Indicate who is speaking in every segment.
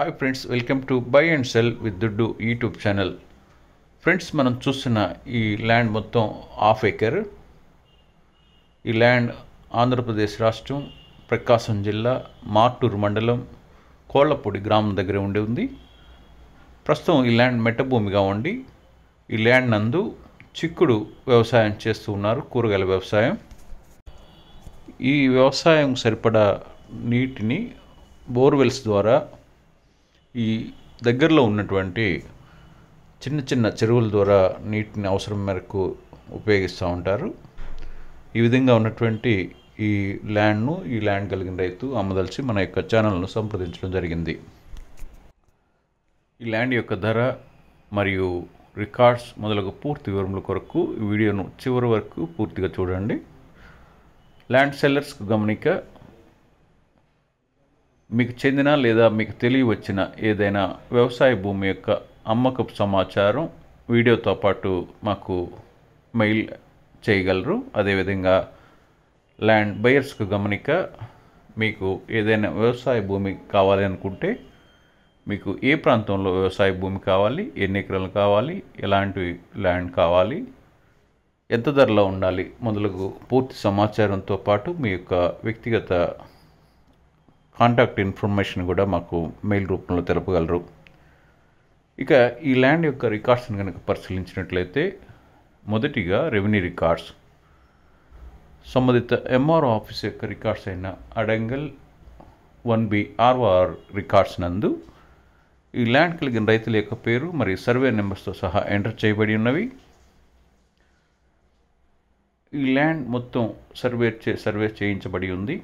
Speaker 1: Hi friends, welcome to buy and cell with దుడ్డు YouTube channel. Friends, మనం చూస్తున్న ఈ ల్యాండ్ మొత్తం హాఫ్ ఏకర్. ఈ ల్యాండ్ ఆంధ్రప్రదేశ్ రాష్ట్రం ప్రకాశం జిల్లా మార్టూరు మండలం కోళ్లపూడి గ్రామం దగ్గర ఉండి ఉంది. ప్రస్తుతం ఈ ల్యాండ్ మెట్ట భూమిగా ఉండి ఈ ల్యాండ్ నందు చిక్కుడు వ్యవసాయం చేస్తూ ఉన్నారు, కూరగాయల వ్యవసాయం. ఈ వ్యవసాయం సరిపడా నీటిని బోర్వెల్స్ ద్వారా ఈ దగ్గరలో ఉన్నటువంటి చిన్న చిన్న చెరువుల ద్వారా నీటిని అవసరం మేరకు ఉపయోగిస్తూ ఉంటారు. ఈ విధంగా ఉన్నటువంటి ఈ ల్యాండ్ కలిగిన రైతు అమ్మదలిచి మన యొక్క ఛానల్ను సంప్రదించడం జరిగింది. ఈ ల్యాండ్ యొక్క ధర మరియు రికార్డ్స్ మొదలగు పూర్తి వివరముల కొరకు ఈ వీడియోను చివరి వరకు పూర్తిగా చూడండి. ల్యాండ్ సెల్లర్స్కు గమనిక: మీకు చెందిన లేదా మీకు తెలియవచ్చిన ఏదైనా వ్యవసాయ భూమి యొక్క అమ్మకపు సమాచారం వీడియోతో పాటు మాకు మెయిల్ చేయగలరు. అదేవిధంగా ల్యాండ్ బయర్స్కు గమనిక: మీకు ఏదైనా వ్యవసాయ భూమి కావాలి అనుకుంటే మీకు ఏ ప్రాంతంలో వ్యవసాయ భూమి కావాలి, ఎన్ని ఎకరాలు కావాలి, ఎలాంటి ల్యాండ్ కావాలి, ఎంత ధరలో ఉండాలి మొదలగు పూర్తి సమాచారంతో పాటు మీ యొక్క వ్యక్తిగత కాంటాక్ట్ ఇన్ఫర్మేషన్ కూడా మాకు మెయిల్ రూపంలో తెలపగలరు. ఇక ఈ ల్యాండ్ యొక్క రికార్డ్స్ని కనుక పరిశీలించినట్లయితే, మొదటిగా రెవెన్యూ రికార్డ్స్. సంబంధిత ఎంఆర్ఓ ఆఫీస్ యొక్క రికార్డ్స్ అయిన అడంగల్ 1B ఆర్ఓఆర్ రికార్డ్స్ నందు ఈ ల్యాండ్ కలిగిన రైతుల యొక్క పేరు మరియు సర్వే నెంబర్స్తో సహా ఎంటర్ చేయబడి ఉన్నవి. ఈ ల్యాండ్ మొత్తం సర్వే చేయించబడి ఉంది.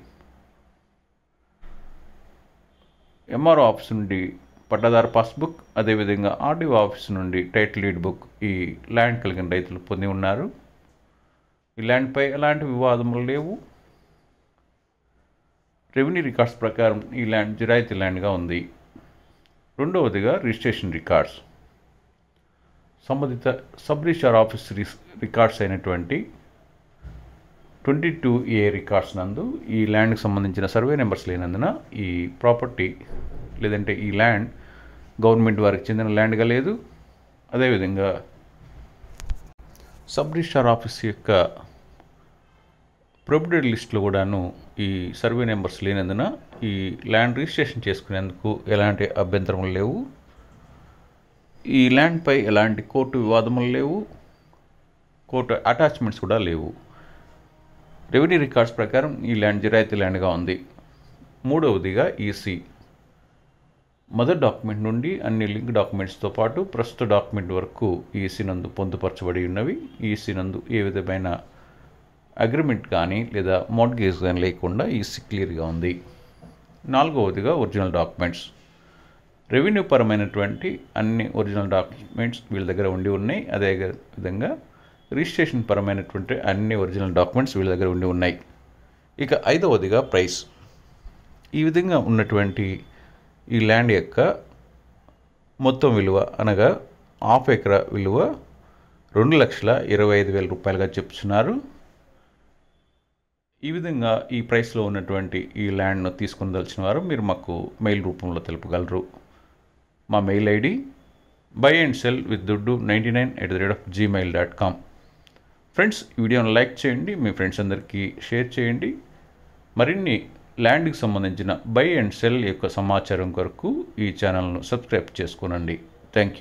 Speaker 1: ఎంఆర్ఓ ఆఫీస్ నుండి పట్టాదారు పాస్బుక్, అదేవిధంగా ఆర్డీఓ ఆఫీస్ నుండి టైటిల్ డీడ్ బుక్ ఈ ల్యాండ్ కలిగిన రైతులు పొంది ఉన్నారు. ఈ ల్యాండ్పై ఎలాంటి వివాదములు లేవు. రెవెన్యూ రికార్డ్స్ ప్రకారం ఈ ల్యాండ్ జిరాయితీ ల్యాండ్గా ఉంది. రెండవదిగా రిజిస్ట్రేషన్ రికార్డ్స్. సంబంధిత సబ్ రిజిస్ట్రార్ ఆఫీస్ రికార్డ్స్ అయినటువంటి 22A రికార్డ్స్ నందు ఈ ల్యాండ్కి సంబంధించిన సర్వే నెంబర్స్ లేనందున ఈ ప్రాపర్టీ లేదంటే ఈ ల్యాండ్ గవర్నమెంట్ వారికి చెందిన ల్యాండ్గా లేదు. అదేవిధంగా సబ్ రిజిస్ట్రార్ ఆఫీస్ యొక్క ప్రొప్రైటరీ లిస్టులో కూడాను ఈ సర్వే నెంబర్స్ లేనందున ఈ ల్యాండ్ రిజిస్ట్రేషన్ చేసుకునేందుకు ఎలాంటి అభ్యంతరములు లేవు. ఈ ల్యాండ్పై ఎలాంటి కోర్టు వివాదములు లేవు, కోర్టు అటాచ్మెంట్స్ కూడా లేవు. రెవెన్యూ రికార్డ్స్ ప్రకారం ఈ ల్యాండ్ జిరాయితీ ల్యాండ్గా ఉంది. మూడవదిగా ఈసీ. మొదటి డాక్యుమెంట్ నుండి అన్ని లింక్ డాక్యుమెంట్స్తో పాటు ప్రస్తుత డాక్యుమెంట్ వరకు ఈసీ నందు పొందుపరచబడి ఉన్నవి. ఈసీ నందు ఏ విధమైన అగ్రిమెంట్ కానీ లేదా మోర్ట్గేజ్ కానీ లేకుండా ఈసీ క్లియర్గా ఉంది. నాలుగవదిగా ఒరిజినల్ డాక్యుమెంట్స్. రెవెన్యూ పరమైనటువంటి అన్ని ఒరిజినల్ డాక్యుమెంట్స్ వీళ్ళ దగ్గర ఉండి ఉన్నాయి. అదే విధంగా రిజిస్ట్రేషన్ పరమైనటువంటి అన్ని ఒరిజినల్ డాక్యుమెంట్స్ వీళ్ళ దగ్గర ఉండి ఉన్నాయి. ఇక ఐదవదిగా ప్రైస్. ఈ విధంగా ఉన్నటువంటి ఈ ల్యాండ్ యొక్క మొత్తం విలువ అనగా హాఫ్ ఎకరా విలువ 2,25,000 రూపాయలుగా చెప్తున్నారు. ఈ విధంగా ఈ ప్రైస్లో ఉన్నటువంటి ఈ ల్యాండ్ను తీసుకుని దలిచిన వారు మీరు మాకు మెయిల్ రూపంలో తెలుపగలరు. మా మెయిల్ ఐడి buyandselwithduddu99@gmail.com. ఫ్రెండ్స్, ఈ వీడియోను లైక్ చేయండి, మీ ఫ్రెండ్స్ అందరికీ షేర్ చేయండి. మరిన్ని ల్యాండ్కి సంబంధించిన బై అండ్ సెల్ యొక్క సమాచారం కొరకు ఈ ఛానల్ను సబ్స్క్రైబ్ చేసుకోనండి. Thank you.